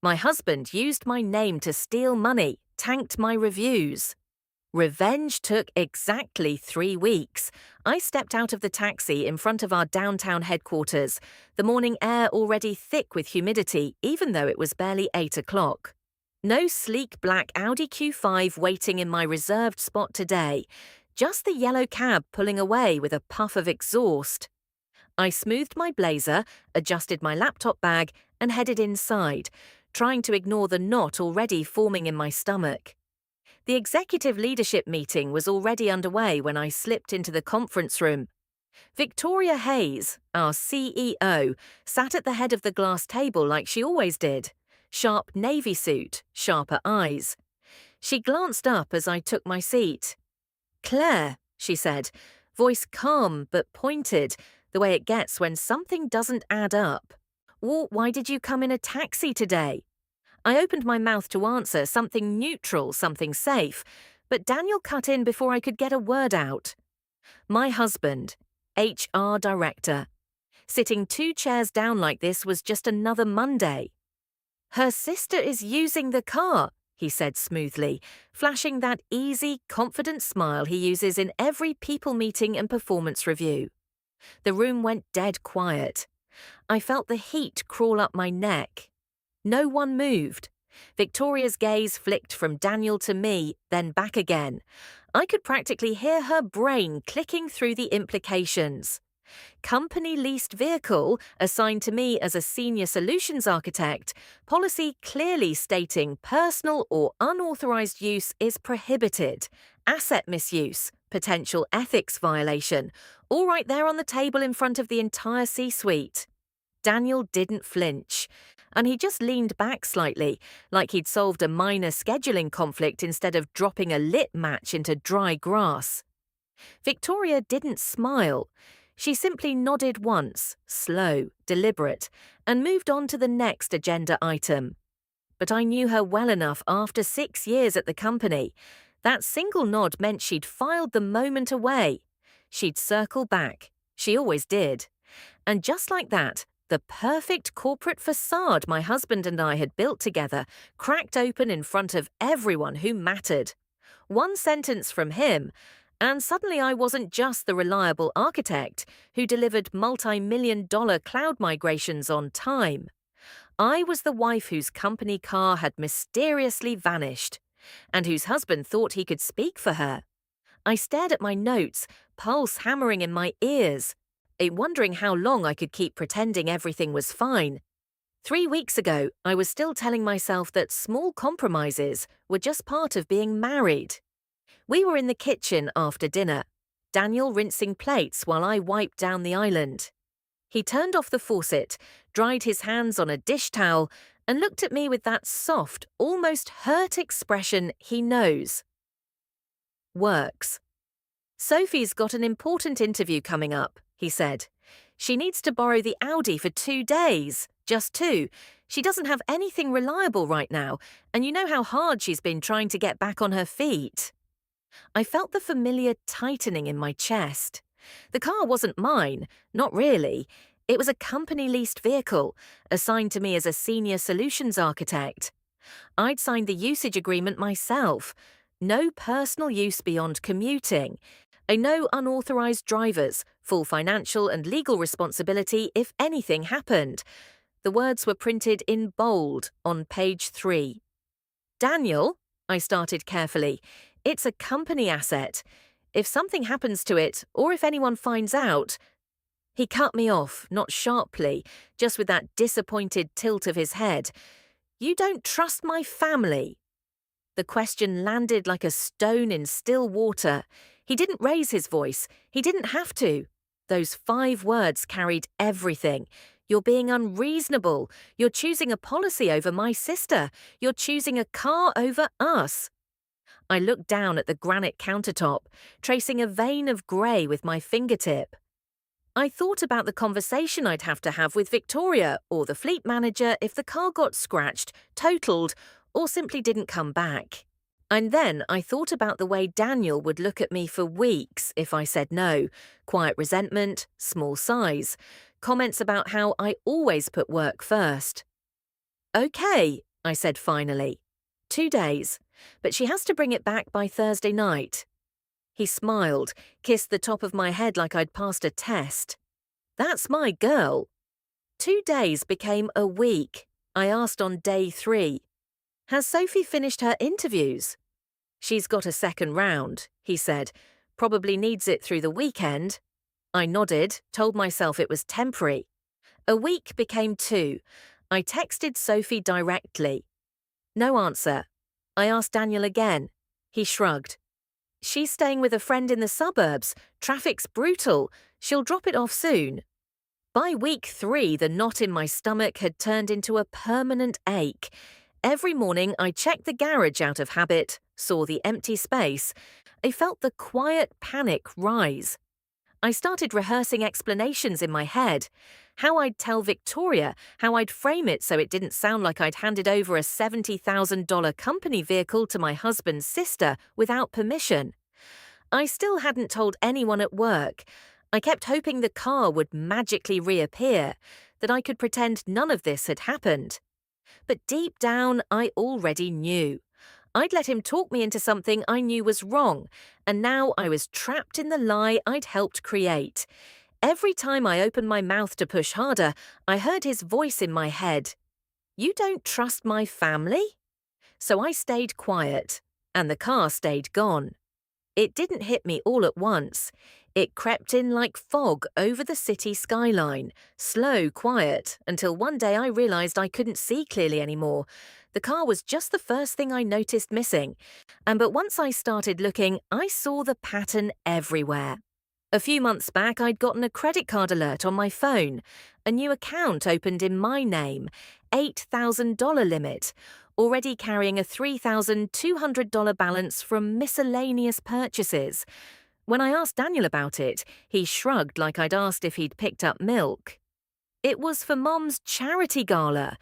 My husband used my name to steal money, tanked my reviews. Revenge took exactly 3 weeks. I stepped out of the taxi in front of our downtown headquarters, the morning air already thick with humidity, even though it was barely 8 o'clock. No sleek black Audi Q5 waiting in my reserved spot today, just the yellow cab pulling away with a puff of exhaust. I smoothed my blazer, adjusted my laptop bag, and headed inside, trying to ignore the knot already forming in my stomach. The executive leadership meeting was already underway when I slipped into the conference room. Victoria Hayes, our CEO, sat at the head of the glass table like she always did. Sharp navy suit, sharper eyes. She glanced up as I took my seat. "Claire," she said, voice calm but pointed, the way it gets when something doesn't add up. "Why did you come in a taxi today?" I opened my mouth to answer, something neutral, something safe, but Daniel cut in before I could get a word out. My husband, HR director. Sitting 2 chairs down like this was just another Monday. "Her sister is using the car," he said smoothly, flashing that easy, confident smile he uses in every people meeting and performance review. The room went dead quiet. I felt the heat crawl up my neck. No one moved. Victoria's gaze flicked from Daniel to me, then back again. I could practically hear her brain clicking through the implications. Company leased vehicle assigned to me as a senior solutions architect, policy clearly stating personal or unauthorized use is prohibited, asset misuse, potential ethics violation, all right there on the table in front of the entire C-suite. Daniel didn't flinch, and he just leaned back slightly, like he'd solved a minor scheduling conflict instead of dropping a lit match into dry grass. Victoria didn't smile. She simply nodded once, slow, deliberate, and moved on to the next agenda item. But I knew her well enough after 6 years at the company. That single nod meant she'd filed the moment away. She'd circle back. She always did. And just like that, the perfect corporate facade my husband and I had built together cracked open in front of everyone who mattered. One sentence from him, and suddenly I wasn't just the reliable architect who delivered multi-million-dollar cloud migrations on time. I was the wife whose company car had mysteriously vanished, and whose husband thought he could speak for her. I stared at my notes, pulse hammering in my ears, wondering how long I could keep pretending everything was fine. 3 weeks ago, I was still telling myself that small compromises were just part of being married. We were in the kitchen after dinner, Daniel rinsing plates while I wiped down the island. He turned off the faucet, dried his hands on a dish towel, and looked at me with that soft, almost hurt expression he knows. Works. "Sophie's got an important interview coming up," he said. "She needs to borrow the Audi for 2 days, just 2. She doesn't have anything reliable right now, and you know how hard she's been trying to get back on her feet." I felt the familiar tightening in my chest. The car wasn't mine, not really. It was a company-leased vehicle, assigned to me as a senior solutions architect. I'd signed the usage agreement myself. No personal use beyond commuting. No unauthorized drivers, full financial and legal responsibility if anything happened. The words were printed in bold on page 3. "Daniel," I started carefully, "it's a company asset. If something happens to it, or if anyone finds out—" He cut me off, not sharply, just with that disappointed tilt of his head. "You don't trust my family?" The question landed like a stone in still water. He didn't raise his voice. He didn't have to. Those 5 words carried everything. "You're being unreasonable. You're choosing a policy over my sister. You're choosing a car over us." I looked down at the granite countertop, tracing a vein of grey with my fingertip. I thought about the conversation I'd have to have with Victoria or the fleet manager if the car got scratched, totaled, or simply didn't come back. And then I thought about the way Daniel would look at me for weeks if I said no. Quiet resentment, small size, comments about how I always put work first. "Okay," I said finally. 2 days, but she has to bring it back by Thursday night. He smiled, kissed the top of my head like I'd passed a test. That's my girl. 2 days became a week. I asked on day 3. Has Sophie finished her interviews? She's got a second round, he said. Probably needs it through the weekend. I nodded, told myself it was temporary. A week became 2. I texted Sophie directly. No answer. I asked Daniel again. He shrugged. She's staying with a friend in the suburbs. Traffic's brutal. She'll drop it off soon. By week 3, the knot in my stomach had turned into a permanent ache. Every morning I checked the garage out of habit, saw the empty space. I felt the quiet panic rise. I started rehearsing explanations in my head. How I'd tell Victoria, how I'd frame it so it didn't sound like I'd handed over a $70,000 company vehicle to my husband's sister without permission. I still hadn't told anyone at work. I kept hoping the car would magically reappear, that I could pretend none of this had happened. But deep down, I already knew. I'd let him talk me into something I knew was wrong, and now I was trapped in the lie I'd helped create. Every time I opened my mouth to push harder, I heard his voice in my head. You don't trust my family? So I stayed quiet, and the car stayed gone. It didn't hit me all at once. It crept in like fog over the city skyline, slow, quiet, until one day I realized I couldn't see clearly anymore. The car was just the first thing I noticed missing, but once I started looking, I saw the pattern everywhere. A few months back, I'd gotten a credit card alert on my phone. A new account opened in my name, $8,000 limit, already carrying a $3,200 balance from miscellaneous purchases. When I asked Daniel about it, he shrugged like I'd asked if he'd picked up milk. It was for Mom's charity gala.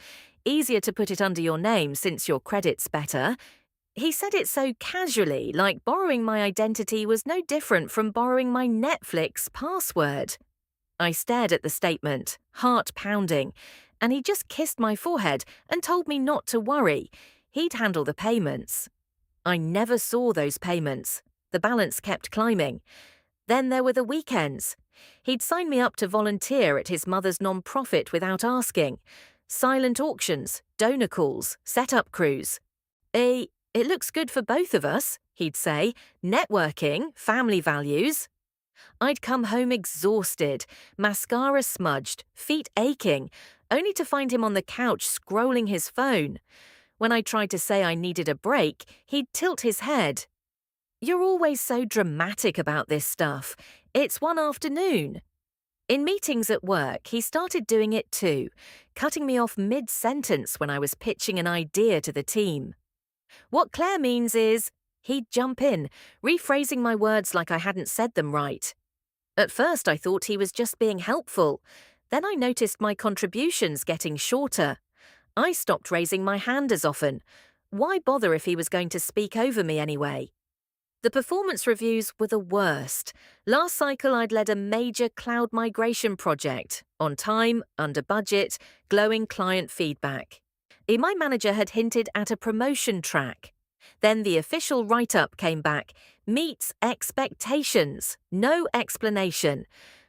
Easier to put it under your name since your credit's better. He said it so casually, like borrowing my identity was no different from borrowing my Netflix password. I stared at the statement, heart pounding, and he just kissed my forehead and told me not to worry. He'd handle the payments. I never saw those payments. The balance kept climbing. Then there were the weekends. He'd signed me up to volunteer at his mother's non-profit without asking. Silent auctions, donor calls, set-up crews. It looks good for both of us, he'd say. Networking, family values. I'd come home exhausted, mascara smudged, feet aching, only to find him on the couch scrolling his phone. When I tried to say I needed a break, he'd tilt his head. You're always so dramatic about this stuff. It's one afternoon. In meetings at work, he started doing it too, cutting me off mid-sentence when I was pitching an idea to the team. What Claire means is, he'd jump in, rephrasing my words like I hadn't said them right. At first I thought he was just being helpful. Then I noticed my contributions getting shorter. I stopped raising my hand as often. Why bother if he was going to speak over me anyway? The performance reviews were the worst. Last cycle I'd led a major cloud migration project, on time, under budget, glowing client feedback. My manager had hinted at a promotion track. Then the official write-up came back, meets expectations, no explanation.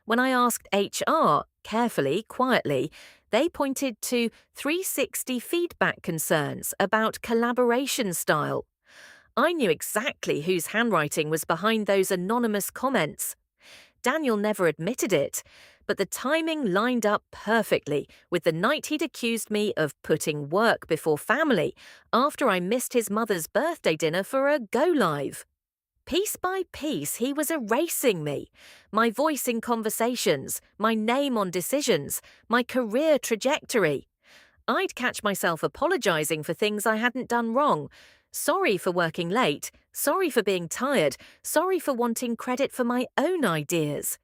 When I asked HR, carefully, quietly, they pointed to 360 feedback concerns about collaboration style. I knew exactly whose handwriting was behind those anonymous comments. Daniel never admitted it, but the timing lined up perfectly with the night he'd accused me of putting work before family after I missed his mother's birthday dinner for a go-live. Piece by piece, he was erasing me. My voice in conversations, my name on decisions, my career trajectory. I'd catch myself apologizing for things I hadn't done wrong. Sorry for working late, sorry for being tired, sorry for wanting credit for my own ideas.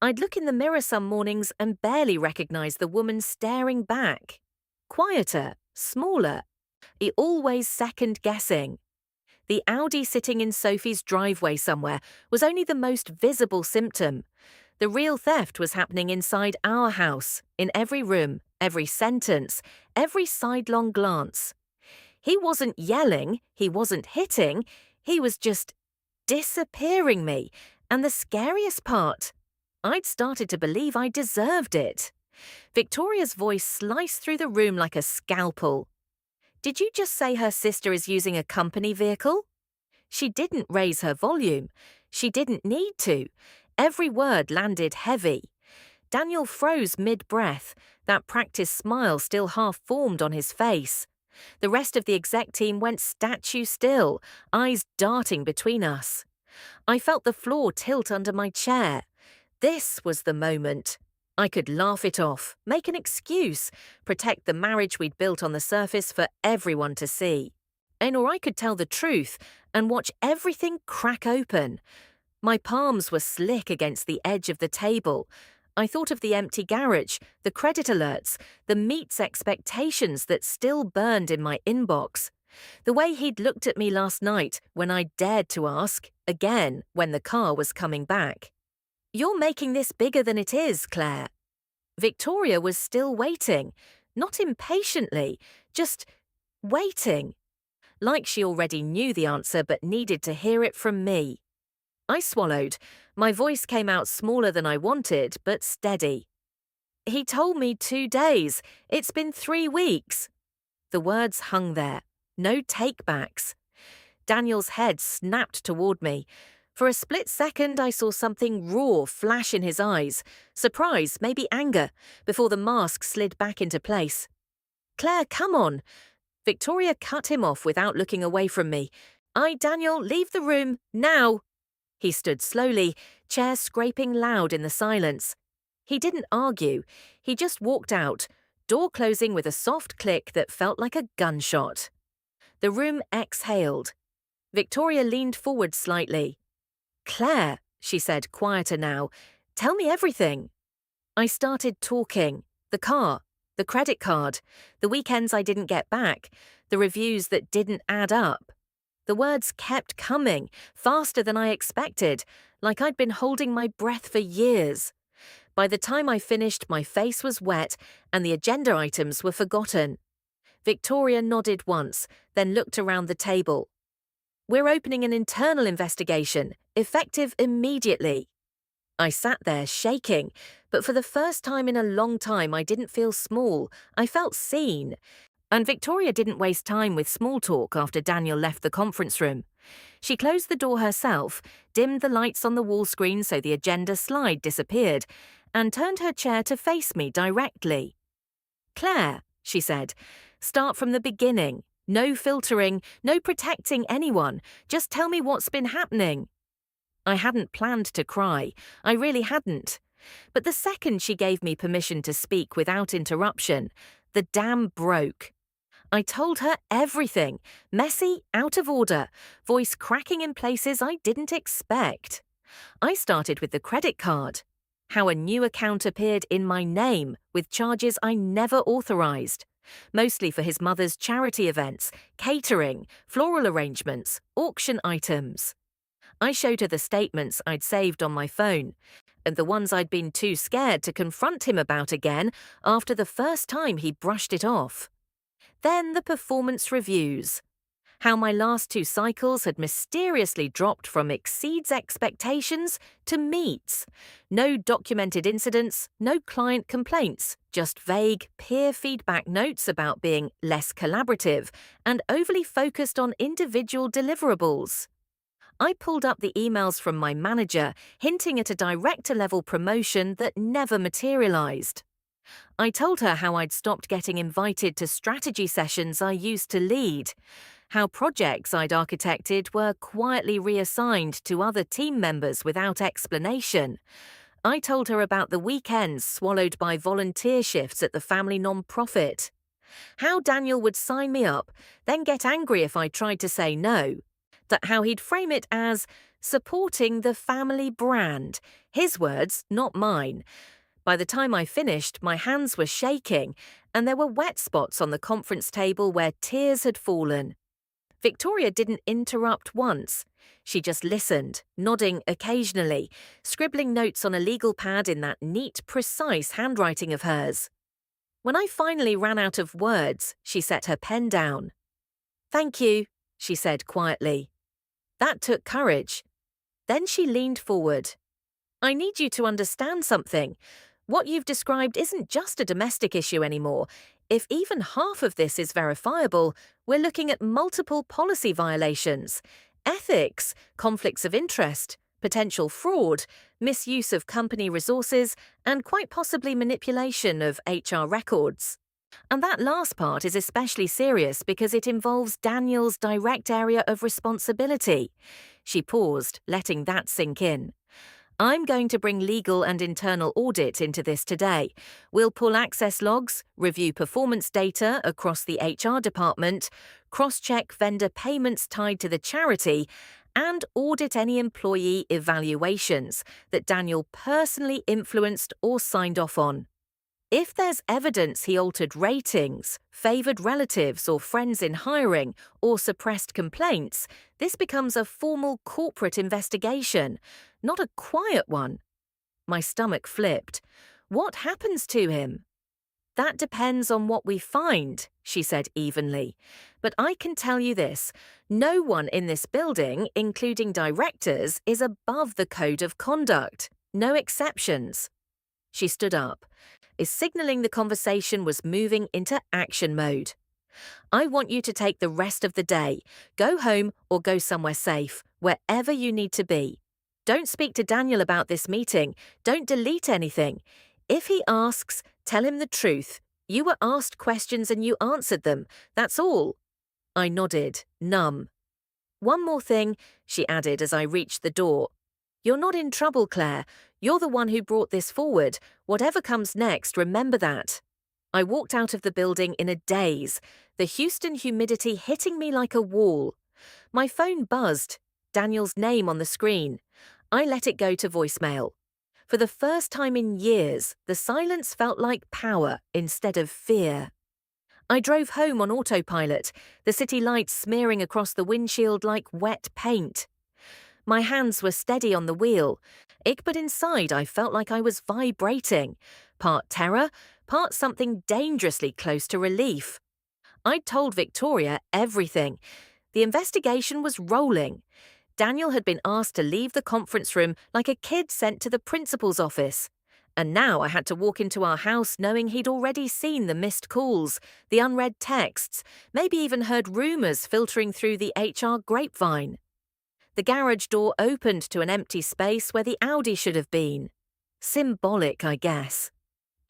I'd look in the mirror some mornings and barely recognize the woman staring back. Quieter, smaller, always second-guessing. The Audi sitting in Sophie's driveway somewhere was only the most visible symptom. The real theft was happening inside our house, in every room, every sentence, every sidelong glance. He wasn't yelling, he wasn't hitting, he was just disappearing me. And the scariest part, I'd started to believe I deserved it. Victoria's voice sliced through the room like a scalpel. Did you just say her sister is using a company vehicle? She didn't raise her volume. She didn't need to. Every word landed heavy. Daniel froze mid-breath, that practiced smile still half-formed on his face. The rest of the exec team went statue still, eyes darting between us. I felt the floor tilt under my chair. This was the moment. I could laugh it off, make an excuse, protect the marriage we'd built on the surface for everyone to see. Or I could tell the truth and watch everything crack open. My palms were slick against the edge of the table. I thought of the empty garage, the credit alerts, the meets expectations that still burned in my inbox. The way he'd looked at me last night when I dared to ask, again, when the car was coming back. You're making this bigger than it is, Claire. Victoria was still waiting, not impatiently, just waiting. Like she already knew the answer but needed to hear it from me. I swallowed. My voice came out smaller than I wanted, but steady. He told me 2 days. It's been 3 weeks. The words hung there. No takebacks. Daniel's head snapped toward me. For a split second, I saw something raw flash in his eyes. Surprise, maybe anger, before the mask slid back into place. Claire, come on. Victoria cut him off without looking away from me. Daniel, leave the room, now. He stood slowly, chair scraping loud in the silence. He didn't argue. He just walked out, door closing with a soft click that felt like a gunshot. The room exhaled. Victoria leaned forward slightly. Claire, she said, quieter now, tell me everything. I started talking. The car, the credit card, the weekends I didn't get back, the reviews that didn't add up. The words kept coming, faster than I expected, like I'd been holding my breath for years. By the time I finished, my face was wet and the agenda items were forgotten. Victoria nodded once, then looked around the table. We're opening an internal investigation, effective immediately. I sat there shaking, but for the first time in a long time I didn't feel small, I felt seen. And Victoria didn't waste time with small talk after Daniel left the conference room. She closed the door herself, dimmed the lights on the wall screen so the agenda slide disappeared, and turned her chair to face me directly. Claire, she said, start from the beginning. No filtering, no protecting anyone. Just tell me what's been happening. I hadn't planned to cry. I really hadn't. But the second she gave me permission to speak without interruption, the dam broke. I told her everything, messy, out of order, voice cracking in places I didn't expect. I started with the credit card, how a new account appeared in my name with charges I never authorized, mostly for his mother's charity events, catering, floral arrangements, auction items. I showed her the statements I'd saved on my phone, and the ones I'd been too scared to confront him about again after the first time he brushed it off. Then the performance reviews. How my last 2 cycles had mysteriously dropped from exceeds expectations to meets. No documented incidents, no client complaints, just vague peer feedback notes about being less collaborative and overly focused on individual deliverables. I pulled up the emails from my manager hinting at a director-level promotion that never materialized. I told her how I'd stopped getting invited to strategy sessions I used to lead, how projects I'd architected were quietly reassigned to other team members without explanation. I told her about the weekends swallowed by volunteer shifts at the family non-profit, how Daniel would sign me up, then get angry if I tried to say no, that how he'd frame it as supporting the family brand, his words, not mine. By the time I finished, my hands were shaking, and there were wet spots on the conference table where tears had fallen. Victoria didn't interrupt once. She just listened, nodding occasionally, scribbling notes on a legal pad in that neat, precise handwriting of hers. When I finally ran out of words, she set her pen down. "Thank you," she said quietly. That took courage. Then she leaned forward. "I need you to understand something. What you've described isn't just a domestic issue anymore. If even half of this is verifiable, we're looking at multiple policy violations, ethics, conflicts of interest, potential fraud, misuse of company resources, and quite possibly manipulation of HR records. And that last part is especially serious because it involves Daniel's direct area of responsibility." She paused, letting that sink in. "I'm going to bring legal and internal audit into this today. We'll pull access logs, review performance data across the HR department, cross-check vendor payments tied to the charity, and audit any employee evaluations that Daniel personally influenced or signed off on. If there's evidence he altered ratings, favored relatives or friends in hiring, or suppressed complaints, this becomes a formal corporate investigation, not a quiet one." My stomach flipped. "What happens to him?" "That depends on what we find," she said evenly. "But I can tell you this, no one in this building, including directors, is above the code of conduct. No exceptions." She stood up, signaling the conversation was moving into action mode. "I want you to take the rest of the day. Go home or go somewhere safe, wherever you need to be. Don't speak to Daniel about this meeting. Don't delete anything. If he asks, tell him the truth. You were asked questions and you answered them. That's all." I nodded, numb. "One more thing," she added as I reached the door. "You're not in trouble, Claire. You're the one who brought this forward. Whatever comes next, remember that." I walked out of the building in a daze, the Houston humidity hitting me like a wall. My phone buzzed, Daniel's name on the screen. I let it go to voicemail. For the first time in years, the silence felt like power instead of fear. I drove home on autopilot, the city lights smearing across the windshield like wet paint. My hands were steady on the wheel, but inside I felt like I was vibrating, part terror, part something dangerously close to relief. I'd told Victoria everything. The investigation was rolling. Daniel had been asked to leave the conference room like a kid sent to the principal's office. And now I had to walk into our house knowing he'd already seen the missed calls, the unread texts, maybe even heard rumors filtering through the HR grapevine. The garage door opened to an empty space where the Audi should have been. Symbolic, I guess.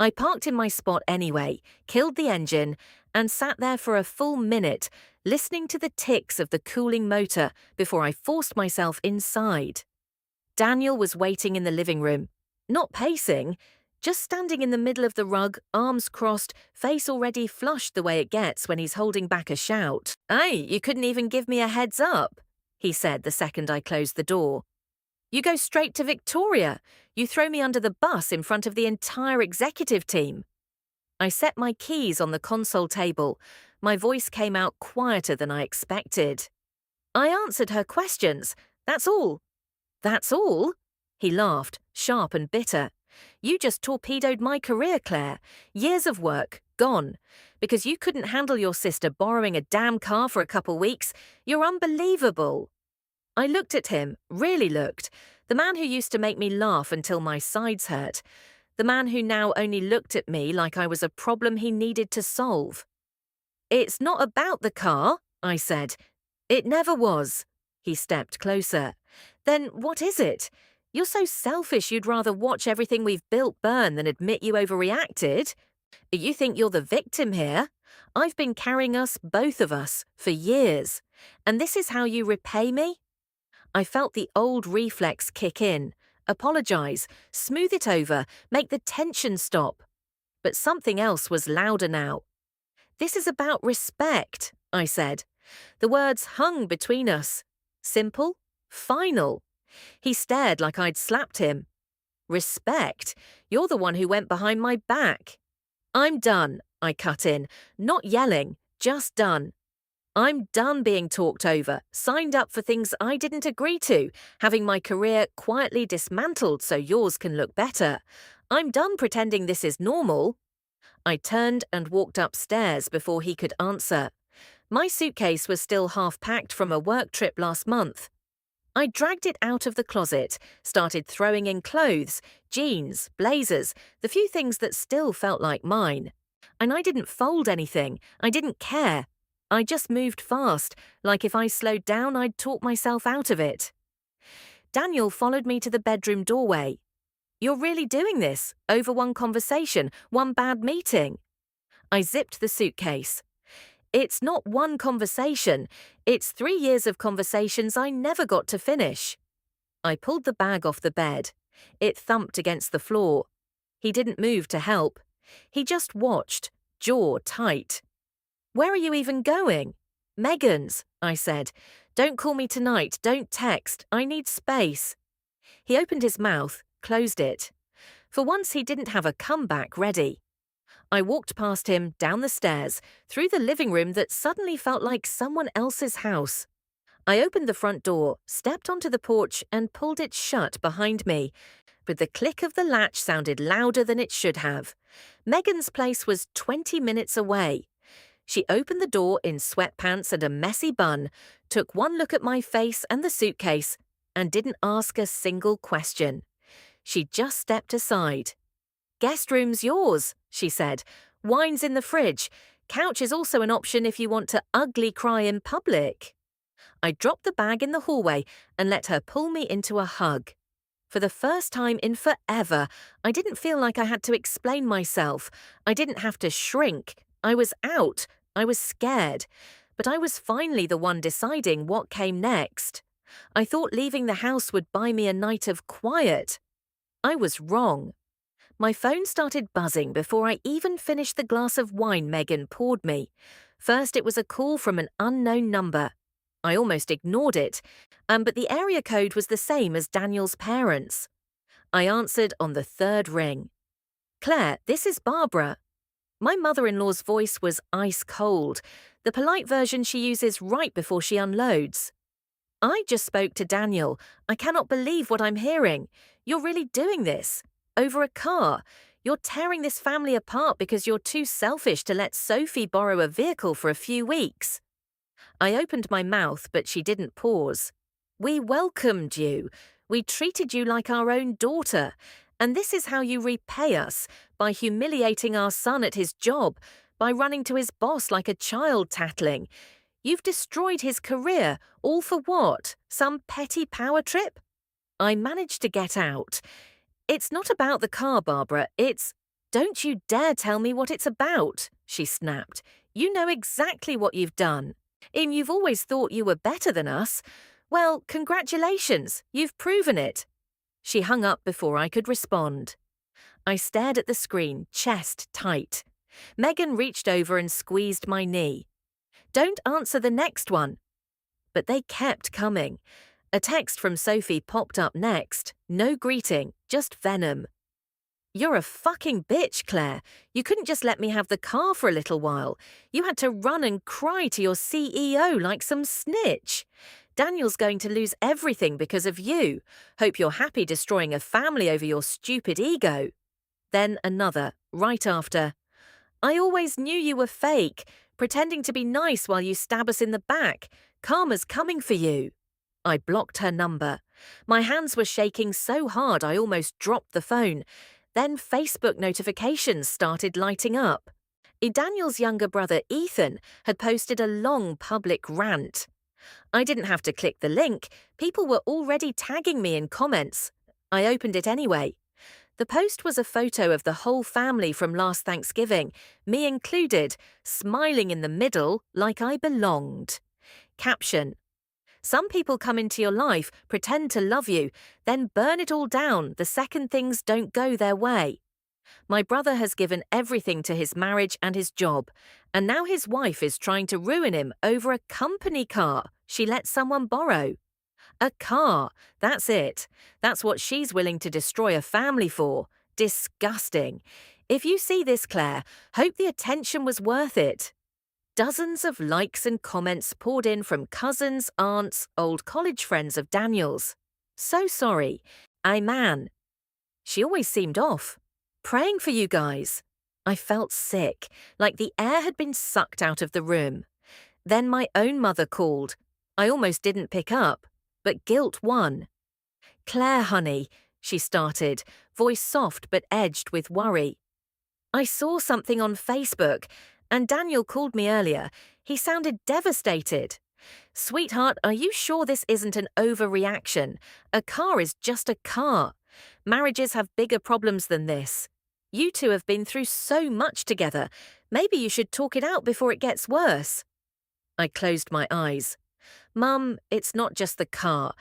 I parked in my spot anyway, killed the engine, and sat there for a full minute, listening to the ticks of the cooling motor before I forced myself inside. Daniel was waiting in the living room, not pacing, just standing in the middle of the rug, arms crossed, face already flushed the way it gets when he's holding back a shout. "Hey, you couldn't even give me a heads up," he said the second I closed the door. "You go straight to Victoria. You throw me under the bus in front of the entire executive team." I set my keys on the console table. My voice came out quieter than I expected. "I answered her questions. That's all." "That's all?" He laughed, sharp and bitter. "You just torpedoed my career, Claire. Years of work, gone. Because you couldn't handle your sister borrowing a damn car for a couple weeks. You're unbelievable." I looked at him, really looked. The man who used to make me laugh until my sides hurt. The man who now only looked at me like I was a problem he needed to solve. "It's not about the car," I said. "It never was." He stepped closer. "Then what is it? You're so selfish you'd rather watch everything we've built burn than admit you overreacted. You think you're the victim here. I've been carrying us, both of us, for years. And this is how you repay me?" I felt the old reflex kick in. Apologize, smooth it over, make the tension stop. But something else was louder now. "This is about respect," I said. The words hung between us. Simple, final. He stared like I'd slapped him. "Respect? You're the one who went behind my back." "I'm done," I cut in, not yelling, just done. "I'm done being talked over, signed up for things I didn't agree to, having my career quietly dismantled so yours can look better. I'm done pretending this is normal." I turned and walked upstairs before he could answer. My suitcase was still half packed from a work trip last month. I dragged it out of the closet, started throwing in clothes, jeans, blazers, the few things that still felt like mine. And I didn't fold anything. I didn't care. I just moved fast, like if I slowed down, I'd talk myself out of it. Daniel followed me to the bedroom doorway. "You're really doing this? Over one conversation, one bad meeting?" I zipped the suitcase. "It's not one conversation. It's 3 years of conversations I never got to finish." I pulled the bag off the bed. It thumped against the floor. He didn't move to help. He just watched, jaw tight. "Where are you even going?" "Megan's," I said. "Don't call me tonight. Don't text. I need space." He opened his mouth, closed it. For once, he didn't have a comeback ready. I walked past him, down the stairs, through the living room that suddenly felt like someone else's house. I opened the front door, stepped onto the porch, and pulled it shut behind me. But the click of the latch sounded louder than it should have. Megan's place was 20 minutes away. She opened the door in sweatpants and a messy bun, took one look at my face and the suitcase, and didn't ask a single question. She just stepped aside. "Guest room's yours," she said. "Wine's in the fridge. Couch is also an option if you want to ugly cry in public." I dropped the bag in the hallway and let her pull me into a hug. For the first time in forever, I didn't feel like I had to explain myself. I didn't have to shrink. I was out. I was scared. But I was finally the one deciding what came next. I thought leaving the house would buy me a night of quiet. I was wrong. My phone started buzzing before I even finished the glass of wine Megan poured me. First, it was a call from an unknown number. I almost ignored it, but the area code was the same as Daniel's parents. I answered on the third ring. "Claire, this is Barbara." My mother-in-law's voice was ice cold, the polite version she uses right before she unloads. "I just spoke to Daniel. I cannot believe what I'm hearing. You're really doing this. Over a car. You're tearing this family apart because you're too selfish to let Sophie borrow a vehicle for a few weeks." I opened my mouth, but she didn't pause. "We welcomed you. We treated you like our own daughter. And this is how you repay us, by humiliating our son at his job, by running to his boss like a child tattling. You've destroyed his career, all for what? Some petty power trip?" I managed to get out. "It's not about the car, Barbara. It's—" "Don't you dare tell me what it's about," she snapped. "You know exactly what you've done. And you've always thought you were better than us. Well, congratulations. You've proven it." She hung up before I could respond. I stared at the screen, chest tight. Megan reached over and squeezed my knee. "Don't answer the next one." But they kept coming. A text from Sophie popped up next. No greeting, just venom. "You're a fucking bitch, Claire. You couldn't just let me have the car for a little while. You had to run and cry to your CEO like some snitch. Daniel's going to lose everything because of you. Hope you're happy destroying a family over your stupid ego." Then another, right after. "I always knew you were fake, pretending to be nice while you stab us in the back. Karma's coming for you." I blocked her number. My hands were shaking so hard I almost dropped the phone. Then Facebook notifications started lighting up. Daniel's younger brother, Ethan, had posted a long public rant. I didn't have to click the link. People were already tagging me in comments. I opened it anyway. The post was a photo of the whole family from last Thanksgiving, me included, smiling in the middle like I belonged. Caption: "Some people come into your life, pretend to love you, then burn it all down the second things don't go their way. My brother has given everything to his marriage and his job, and now his wife is trying to ruin him over a company car she let someone borrow. A car, that's it. That's what she's willing to destroy a family for. Disgusting. If you see this, Claire, hope the attention was worth it." Dozens of likes and comments poured in from cousins, aunts, old college friends of Daniel's. "So sorry. Man. She always seemed off. Praying for you guys." I felt sick, like the air had been sucked out of the room. Then my own mother called. I almost didn't pick up, but guilt won. "Claire, honey," she started, voice soft but edged with worry. "I saw something on Facebook, and Daniel called me earlier. He sounded devastated. Sweetheart, are you sure this isn't an overreaction? A car is just a car. Marriages have bigger problems than this. You two have been through so much together. Maybe you should talk it out before it gets worse." I closed my eyes. "Mum, it's not just the car.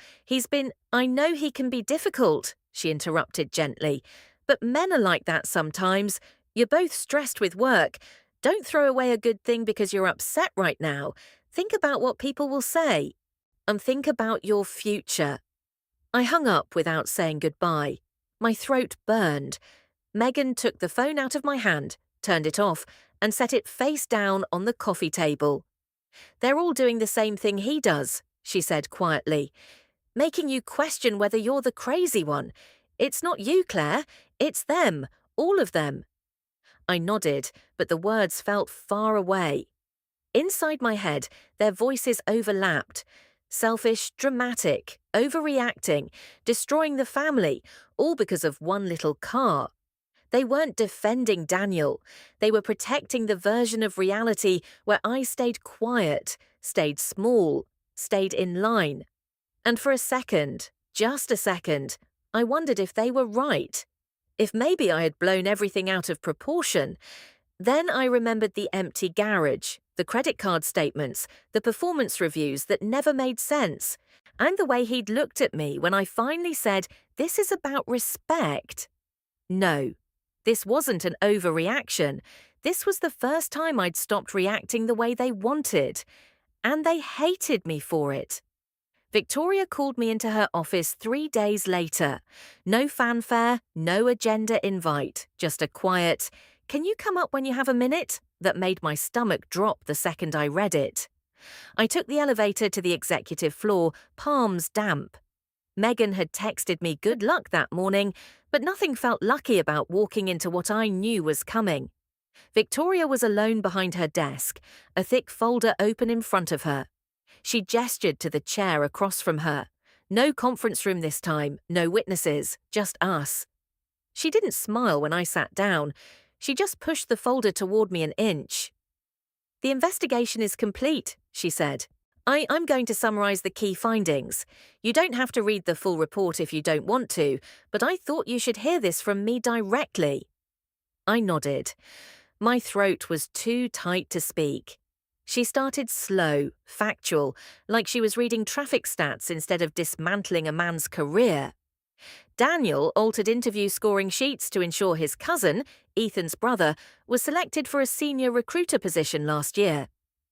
I know he can be difficult," she interrupted gently. "But men are like that sometimes. You're both stressed with work. Don't throw away a good thing because you're upset right now. Think about what people will say. And think about your future." I hung up without saying goodbye. My throat burned. Megan took the phone out of my hand, turned it off, and set it face down on the coffee table. "They're all doing the same thing he does," she said quietly, "making you question whether you're the crazy one. It's not you, Claire. It's them, all of them." I nodded, but the words felt far away. Inside my head, their voices overlapped. Selfish, dramatic, overreacting, destroying the family, all because of one little car. They weren't defending Daniel. They were protecting the version of reality where I stayed quiet, stayed small, stayed in line. And for a second, just a second, I wondered if they were right. If maybe I had blown everything out of proportion. Then I remembered the empty garage, the credit card statements, the performance reviews that never made sense, and the way he'd looked at me when I finally said, "This is about respect." No, this wasn't an overreaction. This was the first time I'd stopped reacting the way they wanted, and they hated me for it. Victoria called me into her office 3 days later. No fanfare, no agenda invite, just a quiet, "Can you come up when you have a minute?" that made my stomach drop the second I read it. I took the elevator to the executive floor, palms damp. Megan had texted me good luck that morning, but nothing felt lucky about walking into what I knew was coming. Victoria was alone behind her desk, a thick folder open in front of her. She gestured to the chair across from her. No conference room this time, no witnesses, just us. She didn't smile when I sat down. She just pushed the folder toward me an inch. "The investigation is complete," she said. I'm going to summarize the key findings. You don't have to read the full report if you don't want to, but I thought you should hear this from me directly." I nodded. My throat was too tight to speak. She started slow, factual, like she was reading traffic stats instead of dismantling a man's career. Daniel altered interview scoring sheets to ensure his cousin, Ethan's brother, was selected for a senior recruiter position last year.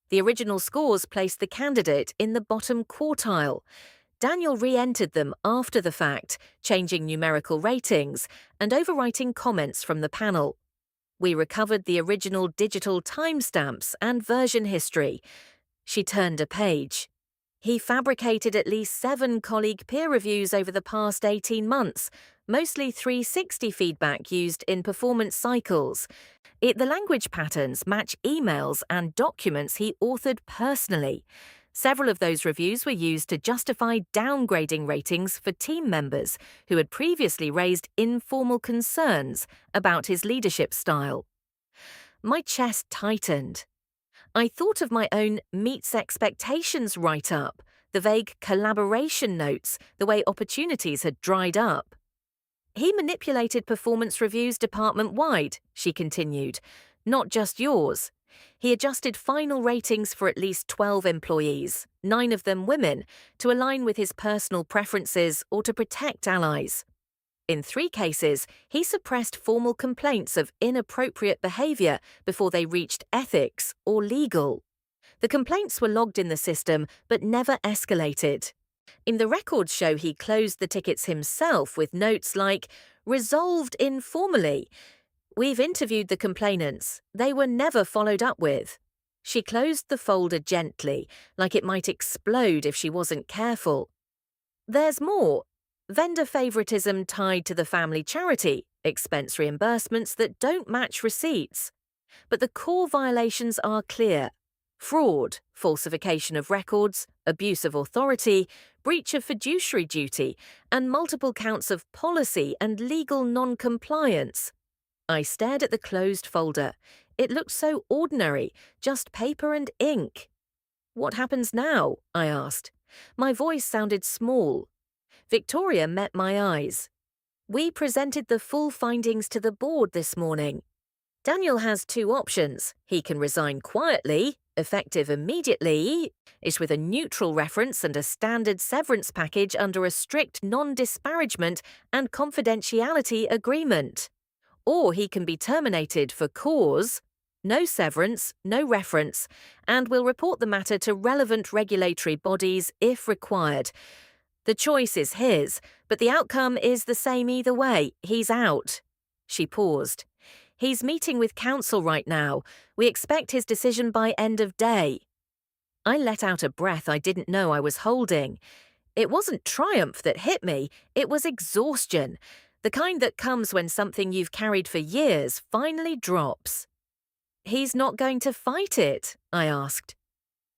The original scores placed the candidate in the bottom quartile. Daniel re-entered them after the fact, changing numerical ratings and overwriting comments from the panel. We recovered the original digital timestamps and version history. She turned a page. "He fabricated at least 7 colleague peer reviews over the past 18 months, mostly 360 feedback used in performance cycles. The language patterns match emails and documents he authored personally. Several of those reviews were used to justify downgrading ratings for team members who had previously raised informal concerns about his leadership style." My chest tightened. I thought of my own meets expectations write-up, the vague collaboration notes, the way opportunities had dried up. "He manipulated performance reviews department-wide," she continued, "not just yours. He adjusted final ratings for at least 12 employees, 9 of them women, to align with his personal preferences or to protect allies. In 3 cases, he suppressed formal complaints of inappropriate behavior before they reached ethics or legal. The complaints were logged in the system but never escalated. In the records show he closed the tickets himself with notes like, 'Resolved informally. We've interviewed the complainants. They were never followed up with.'" She closed the folder gently, like it might explode if she wasn't careful. "There's more. Vendor favoritism tied to the family charity, expense reimbursements that don't match receipts. But the core violations are clear. Fraud, falsification of records, abuse of authority, breach of fiduciary duty, and multiple counts of policy and legal non-compliance. I stared at the closed folder. It looked so ordinary, just paper and ink. "What happens now?" I asked. My voice sounded small. Victoria met my eyes. "We presented the full findings to the board this morning. Daniel has two options. He can resign quietly, effective immediately, is with a neutral reference and a standard severance package under a strict non-disparagement and confidentiality agreement. Or he can be terminated for cause, no severance, no reference, and will report the matter to relevant regulatory bodies if required. The choice is his, but the outcome is the same either way. He's out." She paused. "He's meeting with counsel right now. We expect his decision by end of day." I let out a breath I didn't know I was holding. It wasn't triumph that hit me, it was exhaustion. The kind that comes when something you've carried for years finally drops. "He's not going to fight it?" I asked.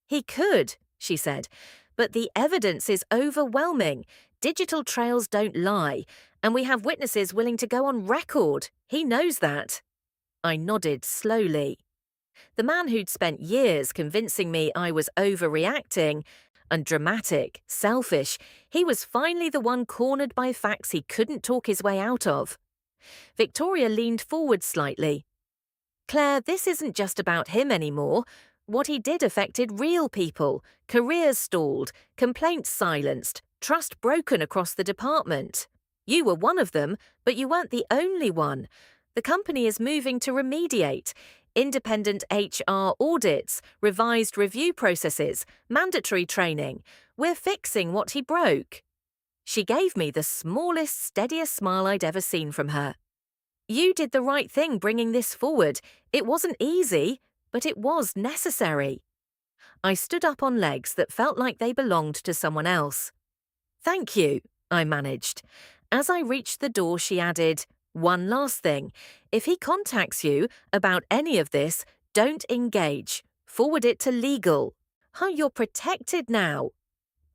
"He could," she said, "but the evidence is overwhelming. Digital trails don't lie, and we have witnesses willing to go on record. He knows that." I nodded slowly. The man who'd spent years convincing me I was overreacting and dramatic, selfish, he was finally the one cornered by facts he couldn't talk his way out of. Victoria leaned forward slightly. "Claire, this isn't just about him anymore. What he did affected real people, careers stalled, complaints silenced, trust broken across the department. You were one of them, but you weren't the only one. The company is moving to remediate. Independent HR audits, revised review processes, mandatory training. We're fixing what he broke." She gave me the smallest, steadiest smile I'd ever seen from her. "You did the right thing bringing this forward. It wasn't easy, but it was necessary." I stood up on legs that felt like they belonged to someone else. "Thank you," I managed. As I reached the door, she added, "One last thing. If he contacts you about any of this, don't engage. Forward it to legal." "Oh, you're protected now."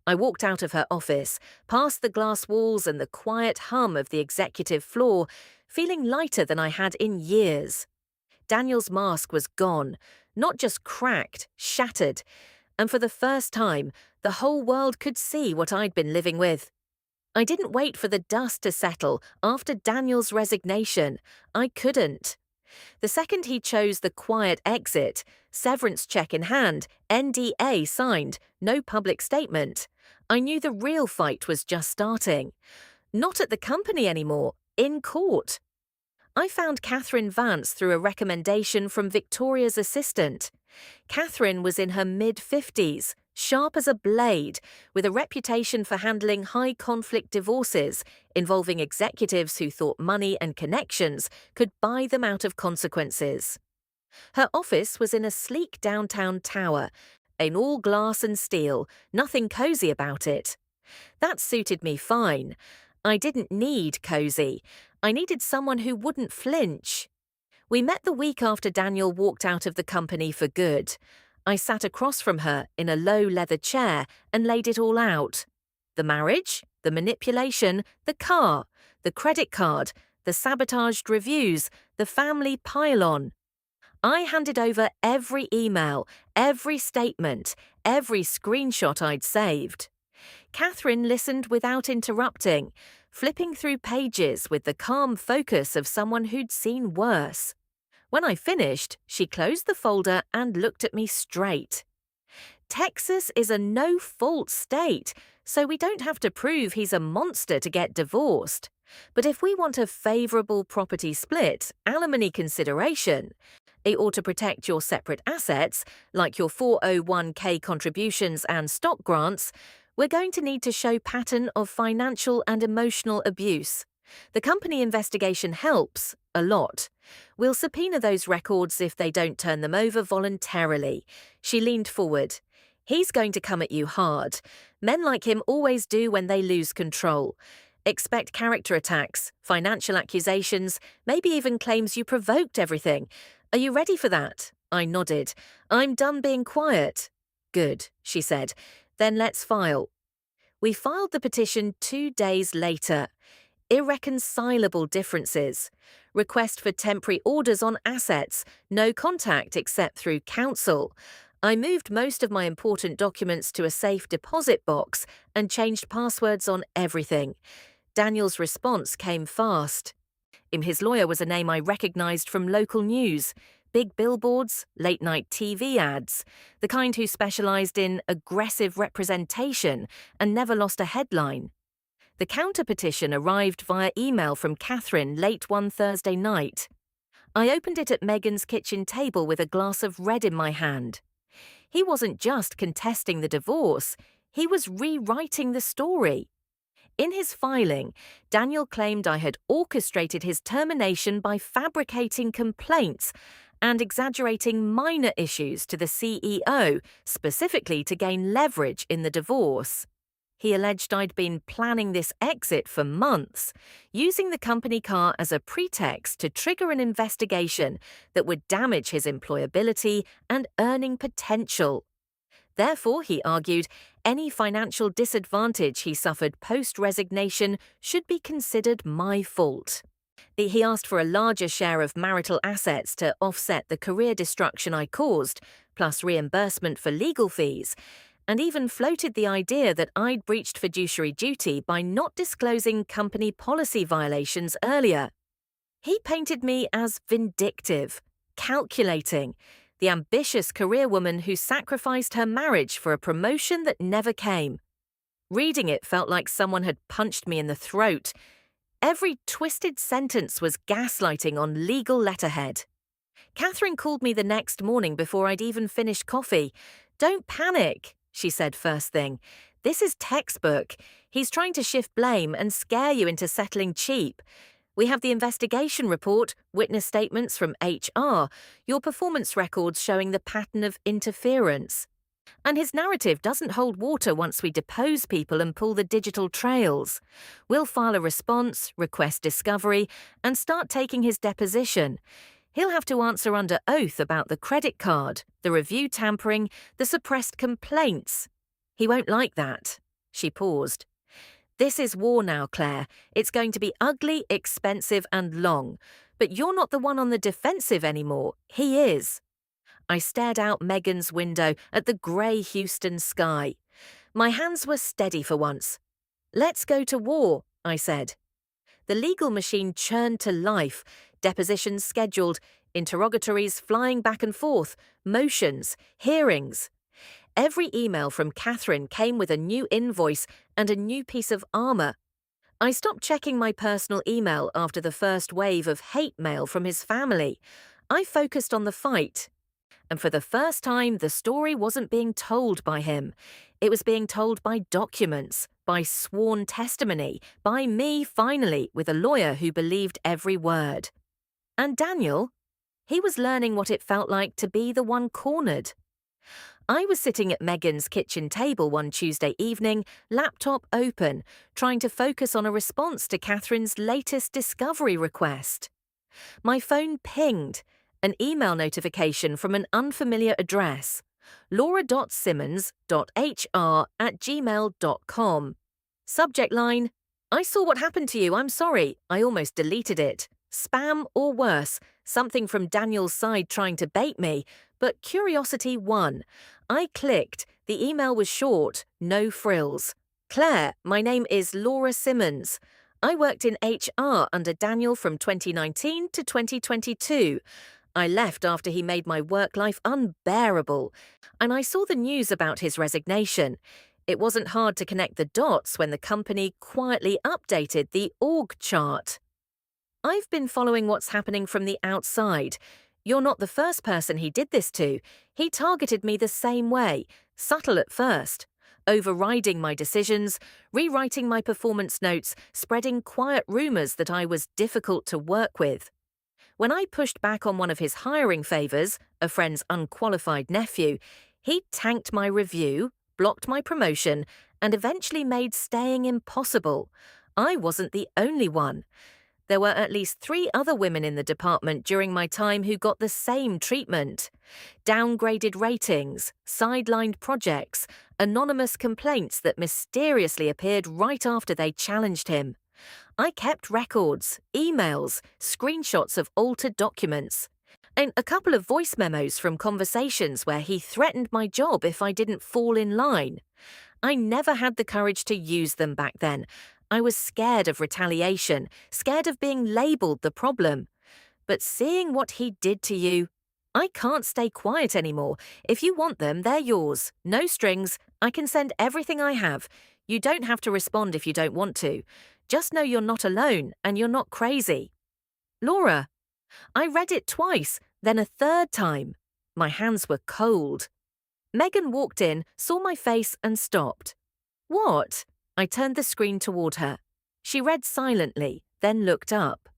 I walked out of her office, past the glass walls and the quiet hum of the executive floor, feeling lighter than I had in years. Daniel's mask was gone, not just cracked, shattered, and for the first time, the whole world could see what I'd been living with. I didn't wait for the dust to settle after Daniel's resignation. I couldn't. The second he chose the quiet exit, severance check in hand, NDA signed, no public statement, I knew the real fight was just starting. Not at the company anymore, in court. I found Catherine Vance through a recommendation from Victoria's assistant. Catherine was in her mid-50s, sharp as a blade, with a reputation for handling high-conflict divorces involving executives who thought money and connections could buy them out of consequences. Her office was in a sleek downtown tower, in all glass and steel, nothing cozy about it. That suited me fine. I didn't need cozy. I needed someone who wouldn't flinch. We met the week after Daniel walked out of the company for good. I sat across from her in a low leather chair and laid it all out. The marriage, the manipulation, the car, the credit card, the sabotaged reviews, the family pile-on. I handed over every email, every statement, every screenshot I'd saved. Catherine listened without interrupting, flipping through pages with the calm focus of someone who'd seen worse. When I finished, she closed the folder and looked at me straight. "Texas is a no-fault state, so we don't have to prove he's a monster to get divorced. But if we want a favourable property split, alimony consideration, it ought to protect your separate assets, like your 401k contributions and stock grants, we're going to need to show pattern of financial and emotional abuse. The company investigation helps, a lot. We'll subpoena those records if they don't turn them over voluntarily." She leaned forward. "He's going to come at you hard. Men like him always do when they lose control. Expect character attacks, financial accusations, maybe even claims you provoked everything. Are you ready for that?" I nodded. "I'm done being quiet." Good, she said. Then let's file. We filed the petition 2 days later. Irreconcilable differences. Request for temporary orders on assets. No contact except through counsel. I moved most of my important documents to a safe deposit box and changed passwords on everything. Daniel's response came fast. His lawyer was a name I recognized from local news. Big billboards, late-night TV ads, the kind who specialized in aggressive representation and never lost a headline. The counter-petition arrived via email from Catherine late one Thursday night. I opened it at Megan's kitchen table with a glass of red in my hand. He wasn't just contesting the divorce, he was rewriting the story. In his filing, Daniel claimed I had orchestrated his termination by fabricating complaints and exaggerating minor issues to the CEO, specifically to gain leverage in the divorce. He alleged I'd been planning this exit for months, using the company car as a pretext to trigger an investigation that would damage his employability and earning potential. Therefore, he argued, any financial disadvantage he suffered post-resignation should be considered my fault. He asked for a larger share of marital assets to offset the career destruction I caused, plus reimbursement for legal fees, and even floated the idea that I'd breached fiduciary duty by not disclosing company policy violations earlier. He painted me as vindictive, calculating, the ambitious career woman who sacrificed her marriage for a promotion that never came. Reading it felt like someone had punched me in the throat. Every twisted sentence was gaslighting on legal letterhead. Catherine called me the next morning before I'd even finished coffee. "Don't panic," she said first thing. "This is textbook. He's trying to shift blame and scare you into settling cheap. We have the investigation report, witness statements from HR, your performance records showing the pattern of interference. And his narrative doesn't hold water once we depose people and pull the digital trails. We'll file a response, request discovery, and start taking his deposition. He'll have to answer under oath about the credit card, the review tampering, the suppressed complaints. He won't like that." She paused. "This is war now, Claire. It's going to be ugly, expensive, and long. But you're not the one on the defensive anymore. He is." I stared out Megan's window at the grey Houston sky. My hands were steady for once. "Let's go to war," I said. The legal machine churned to life, depositions scheduled, interrogatories flying back and forth, motions, hearings. Every email from Catherine came with a new invoice and a new piece of armor. I stopped checking my personal email after the first wave of hate mail from his family. I focused on the fight. And for the first time, the story wasn't being told by him. It was being told by documents, by sworn testimony, by me, finally, with a lawyer who believed every word. And Daniel? He was learning what it felt like to be the one cornered. I was sitting at Megan's kitchen table one Tuesday evening, laptop open, trying to focus on a response to Catherine's latest discovery request. My phone pinged, an email notification from an unfamiliar address, laura.simmons.hr@gmail.com. Subject line, "I saw what happened to you, I'm sorry, I almost deleted it. Spam or worse, something from Daniel's side trying to bait me, but curiosity won. I clicked, the email was short, no frills. Claire, my name is Laura Simmons. I worked in HR under Daniel from 2019 to 2022. I left after he made my work life unbearable, and I saw the news about his resignation. It wasn't hard to connect the dots when the company quietly updated the org chart. I've been following what's happening from the outside. You're not the first person he did this to. He targeted me the same way, subtle at first, overriding my decisions, rewriting my performance notes, spreading quiet rumors that I was difficult to work with. When I pushed back on one of his hiring favors, a friend's unqualified nephew, he tanked my review, blocked my promotion, and eventually made staying impossible. I wasn't the only one. There were at least 3 other women in the department during my time who got the same treatment. Downgraded ratings, sidelined projects, anonymous complaints that mysteriously appeared right after they challenged him. I kept records, emails, screenshots of altered documents, and a couple of voice memos from conversations where he threatened my job if I didn't fall in line. I never had the courage to use them back then. I was scared of retaliation, scared of being labeled the problem. But seeing what he did to you, I can't stay quiet anymore. If you want them, they're yours. No strings. I can send everything I have. You don't have to respond if you don't want to. Just know you're not alone and you're not crazy. Laura, I read it twice, then a third time. My hands were cold. Megan walked in, saw my face and stopped. What? I turned the screen toward her. She read silently, then looked up.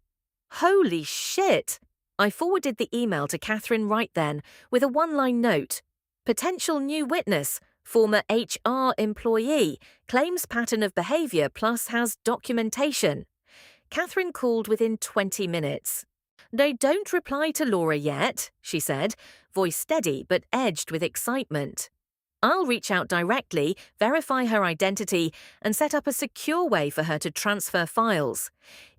Holy shit! I forwarded the email to Catherine right then with a one-line note. Potential new witness, former HR employee, claims pattern of behavior plus has documentation. Catherine called within 20 minutes. They don't reply to Laura yet, she said, voice steady but edged with excitement. I'll reach out directly, verify her identity, and set up a secure way for her to transfer files.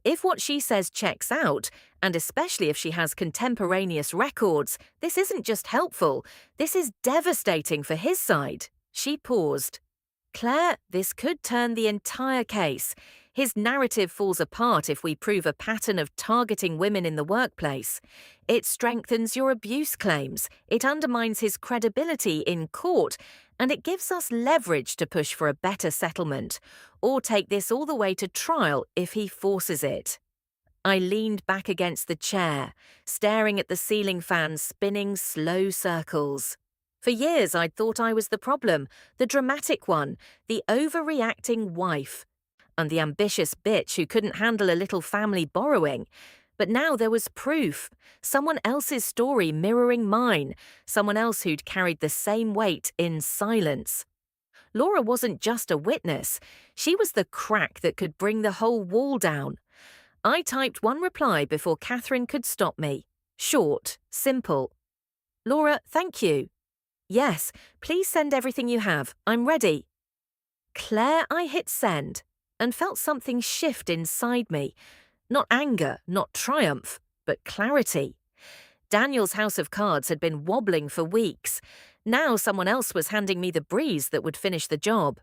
If what she says checks out, and especially if she has contemporaneous records, this isn't just helpful, this is devastating for his side. She paused. Claire, this could turn the entire case. His narrative falls apart if we prove a pattern of targeting women in the workplace. It strengthens your abuse claims, it undermines his credibility in court, and it gives us leverage to push for a better settlement, or take this all the way to trial if he forces it. I leaned back against the chair, staring at the ceiling fan spinning slow circles. For years I'd thought I was the problem, the dramatic one, the overreacting wife, and the ambitious bitch who couldn't handle a little family borrowing. But now there was proof, someone else's story mirroring mine, someone else who'd carried the same weight in silence. Laura wasn't just a witness, she was the crack that could bring the whole wall down. I typed one reply before Catherine could stop me. Short, simple. Laura, thank you. Yes, please send everything you have. I'm ready. Claire, I hit send and felt something shift inside me. Not anger, not triumph, but clarity. Daniel's house of cards had been wobbling for weeks. Now someone else was handing me the breeze that would finish the job.